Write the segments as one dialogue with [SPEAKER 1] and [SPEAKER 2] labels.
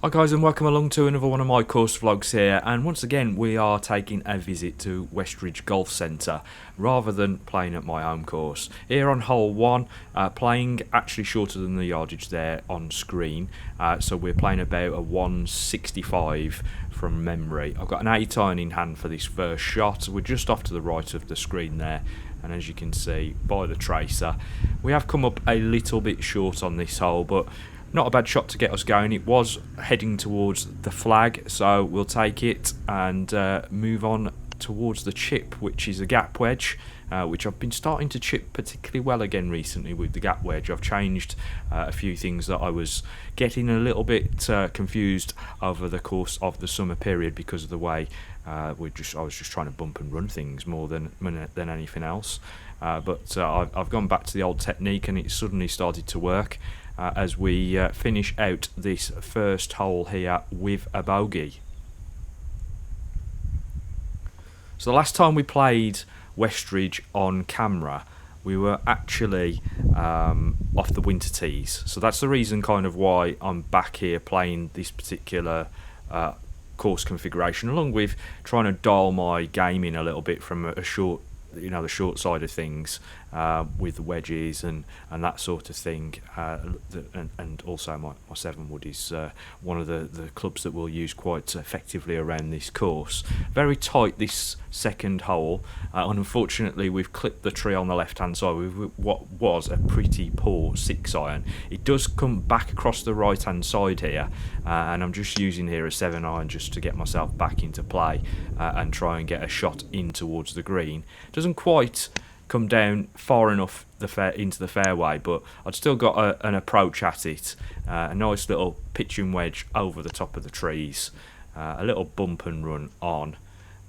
[SPEAKER 1] Hi guys, and welcome along to another one of my course vlogs here, and once again we are taking a visit to Westridge Golf Centre rather than playing at my home course. Here on hole 1, playing actually shorter than the yardage there on screen, so we're playing about a 165 from memory. I've got an 8 iron in hand for this first shot. We're just off to the right of the screen there, and as you can see by the tracer, we have come up a little bit short on this hole, but not a bad shot to get us going. It was heading towards the flag, so we'll take it and move on towards the chip, which is a gap wedge, which I've been starting to chip particularly well again recently with the gap wedge. I've changed a few things that I was getting a little bit confused over the course of the summer period because of the way I was just trying to bump and run things more than anything else. But I've gone back to the old technique, and it suddenly started to work. As we finish out this first hole here with a bogey. So the last time we played Westridge on camera, we were actually off the winter tees. So that's the reason kind of why I'm back here playing this particular course configuration, along with trying to dial my game in a little bit from a short, the short side of things, with the wedges and that sort of thing, and also my 7 wood is one of the clubs that we'll use quite effectively around this course. Very tight this second hole, and unfortunately we've clipped the tree on the left hand side with what was a pretty poor 6 iron. It does come back across the right hand side here, and I'm just using here a 7 iron just to get myself back into play and try and get a shot in towards the green. Doesn't quite come down far enough into the fairway, but I've still got an approach at it. A nice little pitching wedge over the top of the trees, a little bump and run on,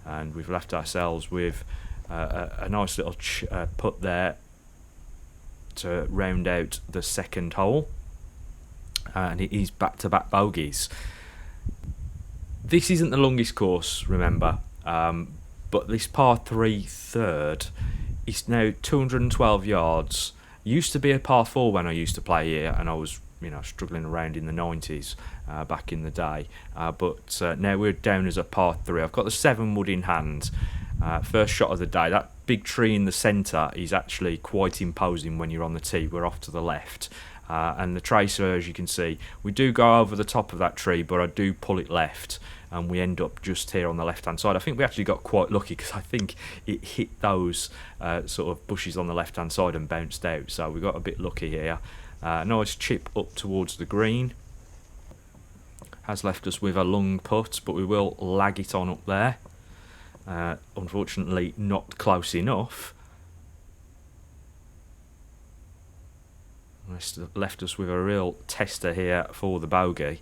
[SPEAKER 1] and we've left ourselves with a nice little putt there to round out the second hole, and it is back-to-back bogeys. This isn't the longest course, remember, but this par 3 third is now 212 yards. Used to be a par 4 when I used to play here, and I was struggling around in the 90s back in the day, but now we're down as a par 3. I've got the 7 wood in hand. First shot of the day. That big tree in the centre is actually quite imposing when you're on the tee. We're off to the left, and the tracer, as you can see, we do go over the top of that tree, but I do pull it left, and we end up just here on the left hand side. I think we actually got quite lucky because I think it hit those sort of bushes on the left hand side and bounced out, so we got a bit lucky here. Nice chip up towards the green, has left us with a long putt, but we will lag it on up there. Unfortunately not close enough. Left us with a real tester here for the bogey,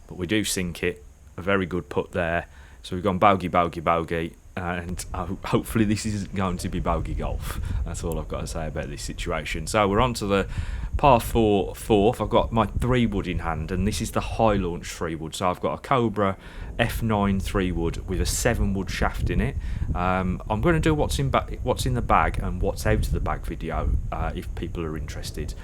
[SPEAKER 1] but we do sink it. A very good putt there. So we've gone bogey, bogey, bogey, and hopefully this isn't going to be bogey golf. That's all I've got to say about this situation. So we're on to the par 4 fourth. I've got my 3 wood in hand, and this is the high launch 3 wood. So I've got a Cobra F9 3 wood with a 7 wood shaft in it. I'm going to do what's in the bag and what's out of the bag video if people are interested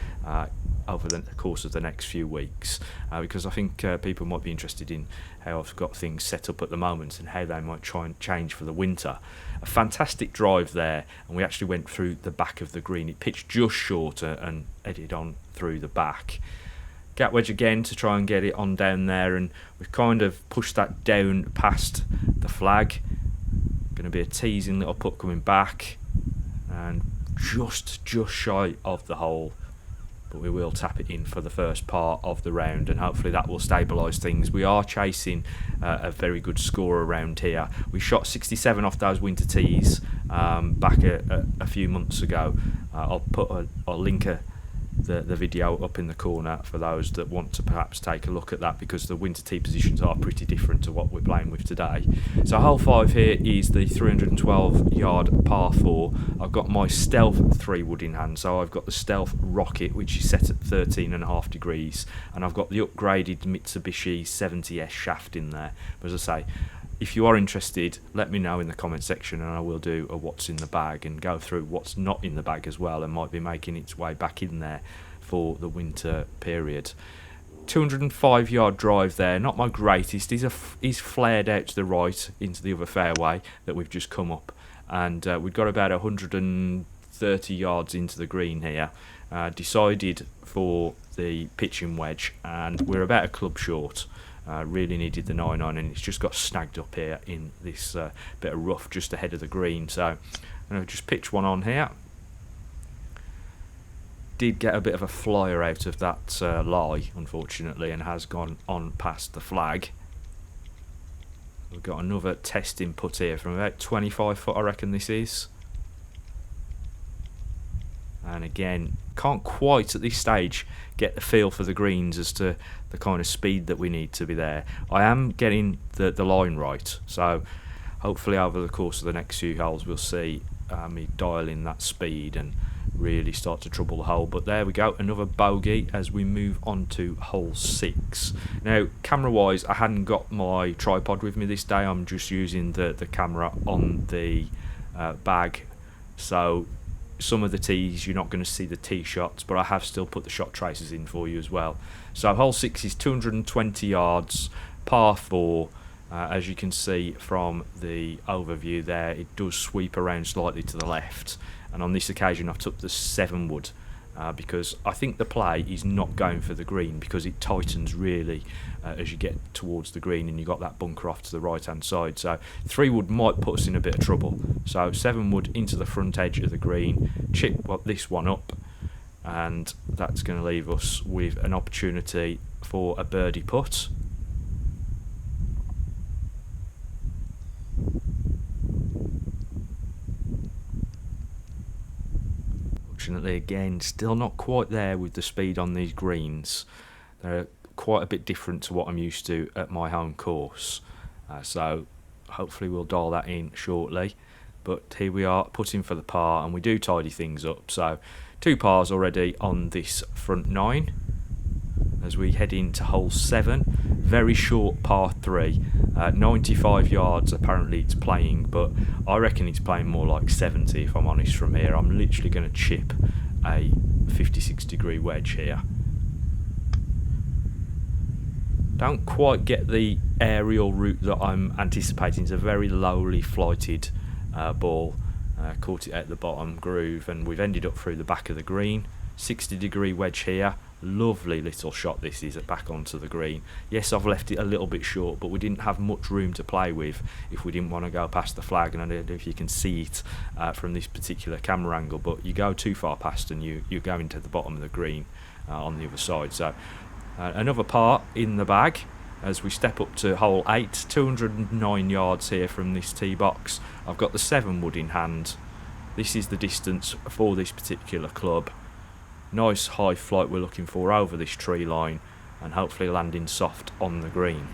[SPEAKER 1] over the course of the next few weeks, because I think people might be interested in how I've got things set up at the moment and how they might try and change for the winter. A fantastic drive there, and we actually went through the back of the green. It pitched just shorter and headed on through the back. Gap wedge again to try and get it on down there, and we've kind of pushed that down past the flag. Going to be a teasing little putt coming back, and just shy of the hole. But we will tap it in for the first part of the round, and hopefully that will stabilise things. We are chasing a very good score around here. We shot 67 off those winter tees back a few months ago. I'll link the video up in the corner for those that want to perhaps take a look at that, because the winter tee positions are pretty different to what we're playing with today. So hole 5 here is the 312 yard par 4. I've got my Stealth 3 wood in hand, so I've got the Stealth Rocket, which is set at 13.5 degrees, and I've got the upgraded Mitsubishi 70S shaft in there. But as I say, if you are interested, let me know in the comment section, and I will do a what's in the bag and go through what's not in the bag as well, and might be making its way back in there for the winter period. 205 yard drive there, not my greatest. He's flared out to the right into the other fairway that we've just come up, and we've got about 130 yards into the green here. Decided for the pitching wedge, and we're about a club short. Really needed the 9-iron, and it's just got snagged up here in this bit of rough just ahead of the green. So I'm going to just pitch one on here. Did get a bit of a flyer out of that lie, unfortunately, and has gone on past the flag. We've got another testing putt here from about 25 foot, I reckon this is. And again, can't quite at this stage get the feel for the greens as to the kind of speed that we need to be there. I am getting the line right, so hopefully over the course of the next few holes we'll see me dial in that speed and really start to trouble the hole. But there we go, another bogey as we move on to hole 6. Now, camera wise, I hadn't got my tripod with me this day. I'm just using the camera on the bag, so some of the tees you're not going to see the tee shots, but I have still put the shot traces in for you as well. So hole 6 is 220 yards, par 4. As you can see from the overview there, it does sweep around slightly to the left, and on this occasion I took the 7 wood because I think the play is not going for the green, because it tightens really as you get towards the green and you got that bunker off to the right hand side. So 3 wood might put us in a bit of trouble. So 7 wood into the front edge of the green, chip this one up, and that's going to leave us with an opportunity for a birdie putt. Fortunately, again, still not quite there with the speed on these greens. They're quite a bit different to what I'm used to at my home course. So hopefully we'll dial that in shortly. But here we are, putting for the par, and we do tidy things up. So 2 pars already on this front 9 as we head into hole 7. Very short par 3, 95 yards apparently it's playing, but I reckon it's playing more like 70 if I'm honest from here. I'm literally going to chip a 56 degree wedge here. Don't quite get the aerial route that I'm anticipating. It's a very lowly flighted ball. Caught it at the bottom groove, and we've ended up through the back of the green. 60 degree wedge here. Lovely little shot this is back onto the green. Yes, I've left it a little bit short, but we didn't have much room to play with if we didn't want to go past the flag, and I don't know if you can see it from this particular camera angle, but you go too far past and you go into the bottom of the green on the other side. So another par in the bag as we step up to hole 8. 209 yards here from this tee box. I've got the 7 wood in hand. This is the distance for this particular club. Nice high flight we're looking for over this tree line, and hopefully landing soft on the green.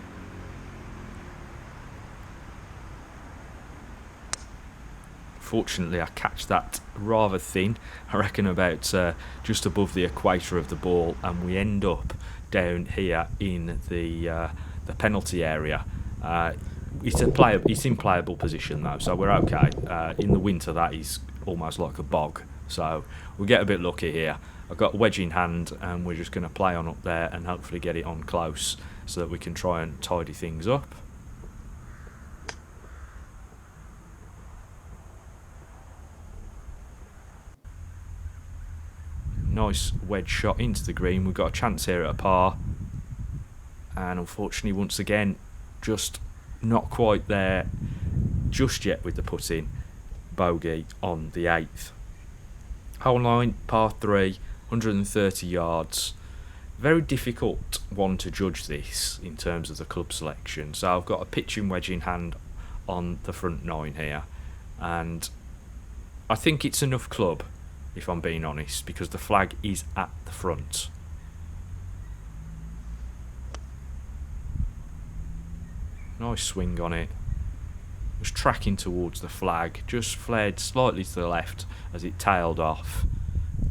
[SPEAKER 1] Fortunately, I catch that rather thin, I reckon about just above the equator of the ball, and we end up down here in the penalty area. It's in playable position though, so we're okay. In the winter that is almost like a bog, so we'll get a bit lucky here. I've got a wedge in hand, and we're just going to play on up there and hopefully get it on close so that we can try and tidy things up. Nice wedge shot into the green. We've got a chance here at a par, and unfortunately once again just not quite there just yet with the putting. Bogey on the 8th. Hole 9, par 3, 130 yards. Very difficult one to judge this in terms of the club selection. So I've got a pitching wedge in hand on the front 9 here, and I think it's enough club if I'm being honest, because the flag is at the front. Nice swing on it. Was tracking towards the flag, just flared slightly to the left as it tailed off,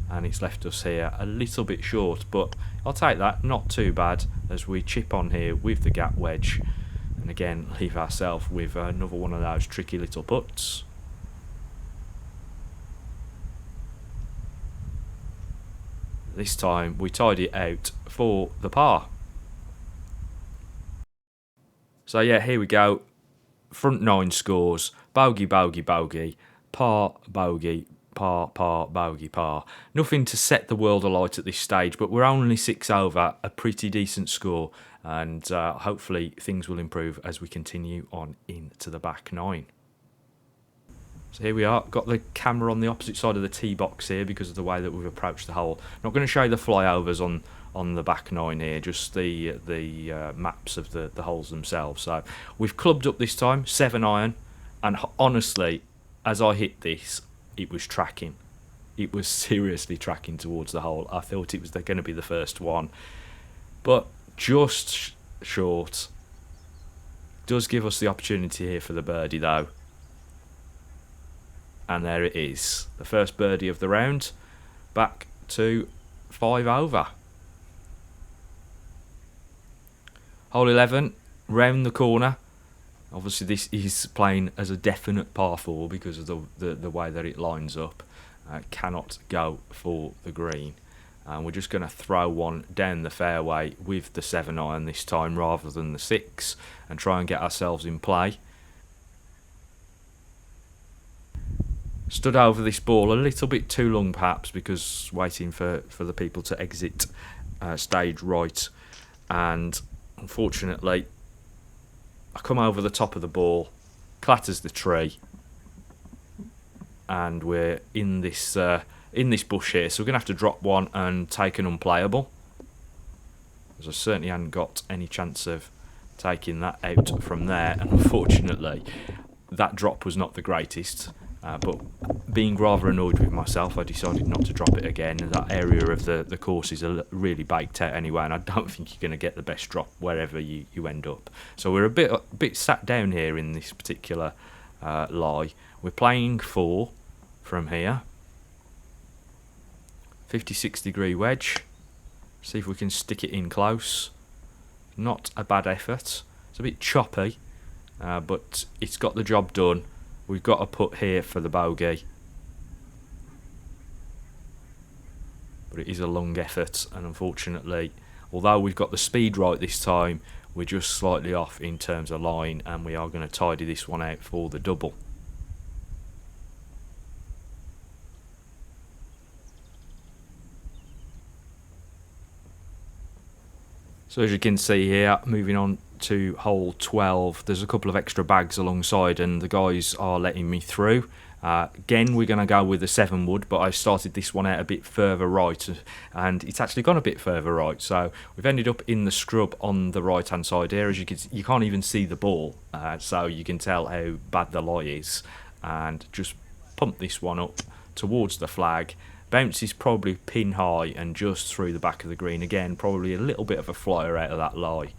[SPEAKER 1] and it's left us here a little bit short, but I'll take that, not too bad, as we chip on here with the gap wedge, and again leave ourselves with another one of those tricky little putts. This time we tied it out for the par. So yeah, here we go. Front 9 scores: bogey, bogey, bogey, par, bogey, par, par, bogey, par. Nothing to set the world alight at this stage, but we're only 6 over, a pretty decent score, and hopefully things will improve as we continue on into the back 9. So here we are, got the camera on the opposite side of the tee box here because of the way that we've approached the hole. Not going to show you the flyovers on the back 9 here, just the maps of the holes themselves. So we've clubbed up this time, 7 iron, and honestly, as I hit this, it was tracking. It was seriously tracking towards the hole. I thought it was going to be the first one, but just short. Does give us the opportunity here for the birdie though. And there it is, the first birdie of the round, back to 5 over. Hole 11, round the corner. Obviously this is playing as a definite par 4 because of the way that it lines up. Cannot go for the green. And we're just going to throw one down the fairway with the 7 iron this time rather than the 6 and try and get ourselves in play. Stood over this ball a little bit too long perhaps, because waiting for the people to exit stage right, and unfortunately I come over the top of the ball, clatters the tree, and we're in this bush here, so we're going to have to drop one and take an unplayable, as I certainly hadn't got any chance of taking that out from there, and unfortunately that drop was not the greatest. But being rather annoyed with myself, I decided not to drop it again. That area of the course is really baked out anyway, and I don't think you're going to get the best drop wherever you end up. So we're a bit sat down here in this particular lie. We're playing 4 from here. 56-degree wedge. See if we can stick it in close. Not a bad effort. It's a bit choppy, but it's got the job done. We've got to put here for the bogey, but it is a long effort, and unfortunately, although we've got the speed right this time, we're just slightly off in terms of line, and we are going to tidy this one out for the double. So as you can see here, moving on to hole 12, there's a couple of extra bags alongside and the guys are letting me through. Again, we're going to go with the 7 wood, but I started this one out a bit further right, and it's actually gone a bit further right, so we've ended up in the scrub on the right hand side here. As you can't even see the ball, so you can tell how bad the lie is, and just pump this one up towards the flag. Bounces probably pin high and just through the back of the green. Again, probably a little bit of a flyer out of that lie.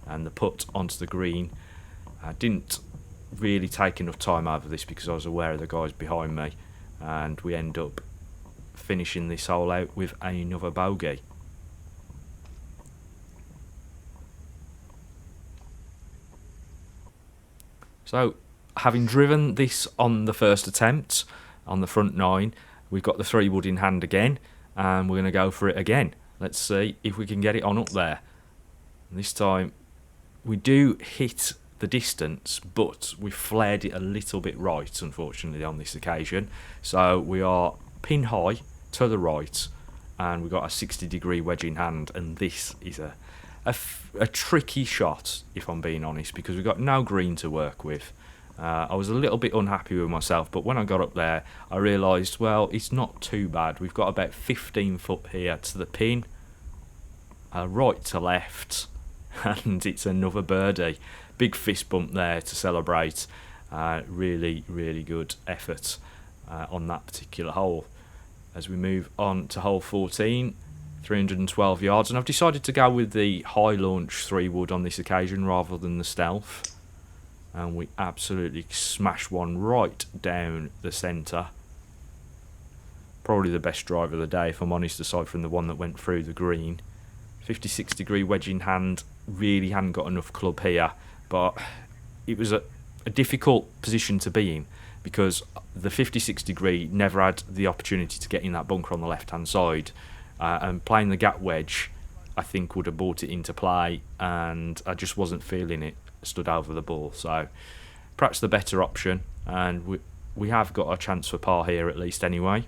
[SPEAKER 1] And the putt onto the green. I didn't really take enough time over this because I was aware of the guys behind me. And we end up finishing this hole out with another bogey. So, having driven this on the first attempt, on the front 9, we've got the 3 wood in hand again, and we're going to go for it again. Let's see if we can get it on up there. And this time, we do hit the distance, but we flared it a little bit right, unfortunately, on this occasion. So we are pin high to the right, and we've got a 60-degree wedge in hand, and this is a tricky shot, if I'm being honest, because we've got no green to work with. I was a little bit unhappy with myself, but when I got up there, I realised, well, it's not too bad. We've got about 15 foot here to the pin, right to left, and it's another birdie. Big fist bump there to celebrate. Really, really good effort on that particular hole. As we move on to hole 14, 312 yards, and I've decided to go with the high launch 3 wood on this occasion rather than the stealth. And we absolutely smash one right down the centre. Probably the best drive of the day, if I'm honest, aside from the one that went through the green. 56-degree wedge in hand. Really hadn't got enough club here, but it was a difficult position to be in because the 56-degree never had the opportunity to get in that bunker on the left-hand side. and playing the gap wedge, I think, would have brought it into play, and I just wasn't feeling it stood over the ball. So perhaps the better option, and we have got a chance for par here at least anyway.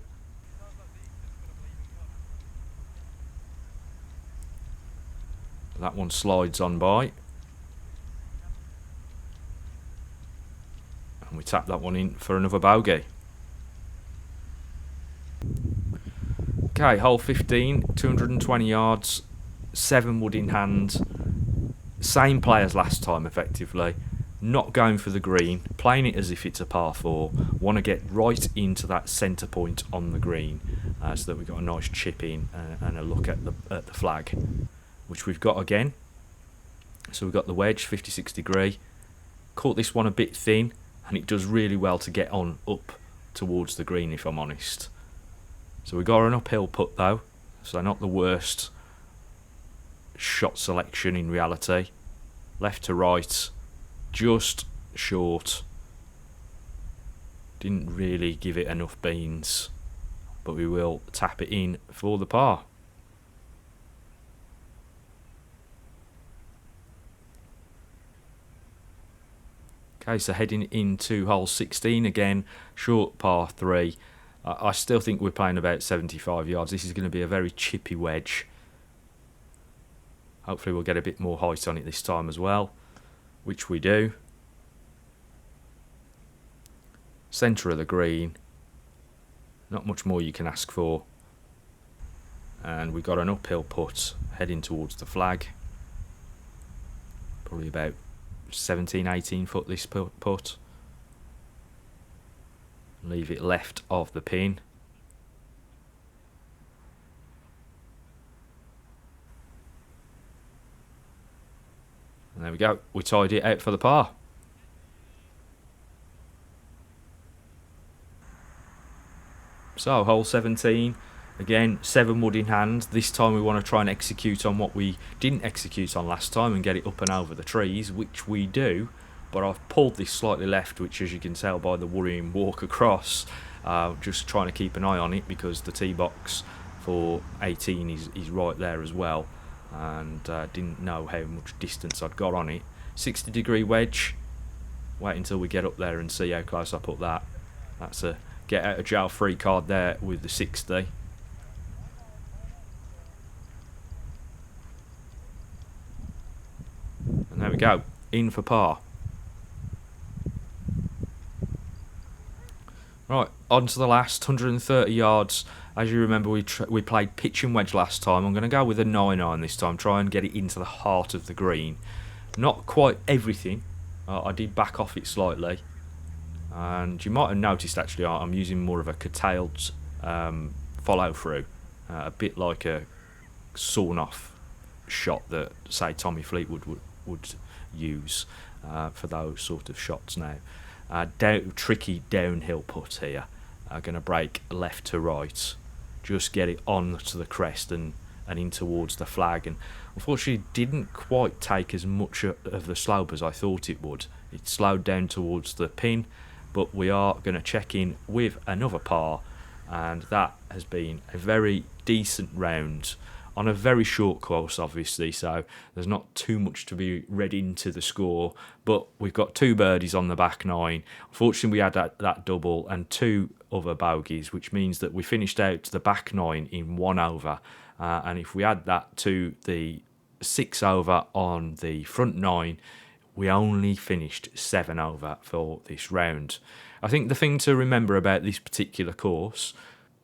[SPEAKER 1] That one slides on by, and we tap that one in for another bogey. Okay, hole 15, 220 yards, 7 wood in hand. Same play as last time, effectively. Not going for the green, playing it as if it's a par 4. Want to get right into that centre point on the green, so that we've got a nice chip in and a look at the flag, which we've got again. So we've got the wedge, 56 degree. Caught this one a bit thin, and it does really well to get on up towards the green, if I'm honest. So we got an uphill putt though, so not the worst shot selection in reality. Left to right, just short. Didn't really give it enough beans, but we will tap it in for the par. Okay, so heading into hole 16 again, short par 3. I still think we're playing about 75 yards. This is going to be a very chippy wedge. Hopefully we'll get a bit more height on it this time as well, which we do. Centre of the green. Not much more you can ask for. And we got an uphill putt heading towards the flag. Probably about 17, 18 foot this putt. Leave it left of the pin. And there we go. We tied it out for the par. So, hole 17. Again, 7 wood in hand. This time we want to try and execute on what we didn't execute on last time and get it up and over the trees, which we do. But I've pulled this slightly left, which, as you can tell by the worrying walk across, just trying to keep an eye on it because the tee box for 18 is right there as well, and didn't know how much distance I'd got on it. 60 degree wedge. Wait until we get up there and see how close I put that. That's a get out of jail free card there with the 60. And there we go, in for par. Right, on to the last 130 yards. As you remember, we played pitch and wedge last time. I'm going to go with a 9-iron this time, try and get it into the heart of the green. Not quite everything. I did back off it slightly. And you might have noticed, actually, I'm using more of a curtailed follow-through. A bit like a sawn-off shot that, say, Tommy Fleetwood would use for those sort of shots now. Tricky downhill putt here. Going to break left to right, just get it on to the crest and in towards the flag, and unfortunately didn't quite take as much of the slope as I thought it would. It slowed down towards the pin, but we are going to check in with another par, and that has been a very decent round on a very short course, obviously, so there's not too much to be read into the score, but we've got 2 birdies on the back 9. Unfortunately, we had that double and 2 other bogeys, which means that we finished out the back 9 in 1 over, and if we add that to the 6 over on the front 9, we only finished 7 over for this round. I think the thing to remember about this particular course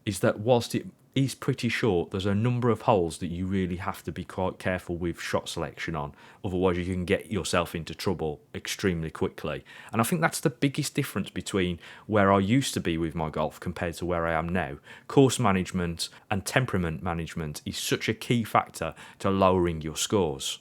[SPEAKER 1] is that whilst it is pretty short, there's a number of holes that you really have to be quite careful with shot selection on, otherwise you can get yourself into trouble extremely quickly. And I think that's the biggest difference between where I used to be with my golf compared to where I am now. Course management and temperament management is such a key factor to lowering your scores.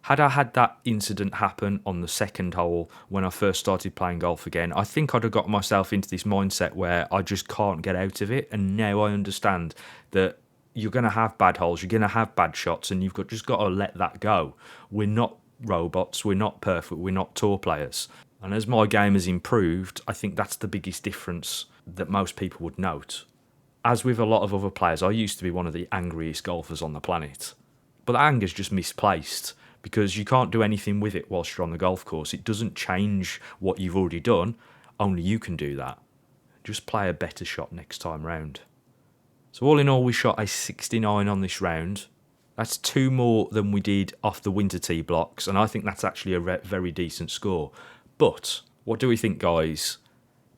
[SPEAKER 1] Had I had that incident happen on the second hole when I first started playing golf again, I think I'd have got myself into this mindset where I just can't get out of it. And now I understand that you're going to have bad holes, you're going to have bad shots, and you've just got to let that go. We're not robots, we're not perfect, we're not tour players. And as my game has improved, I think that's the biggest difference that most people would note. as with a lot of other players, I used to be one of the angriest golfers on the planet. But that anger's just misplaced, because you can't do anything with it whilst you're on the golf course. It doesn't change what you've already done. Only you can do that. Just play a better shot next time round. So all in all, we shot a 69 on this round. That's 2 more than we did off the winter tee blocks, and I think that's actually a very decent score. But what do we think, guys?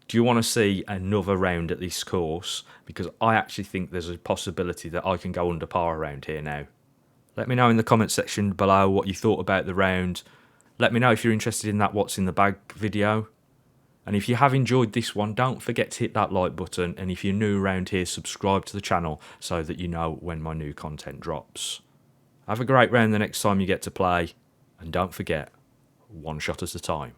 [SPEAKER 1] Do you want to see another round at this course? Because I actually think there's a possibility that I can go under par around here now. Let me know in the comment section below what you thought about the round. Let me know if you're interested in that What's in the Bag video. And if you have enjoyed this one, don't forget to hit that like button. And if you're new around here, subscribe to the channel so that you know when my new content drops. Have a great round the next time you get to play. And don't forget, one shot at a time.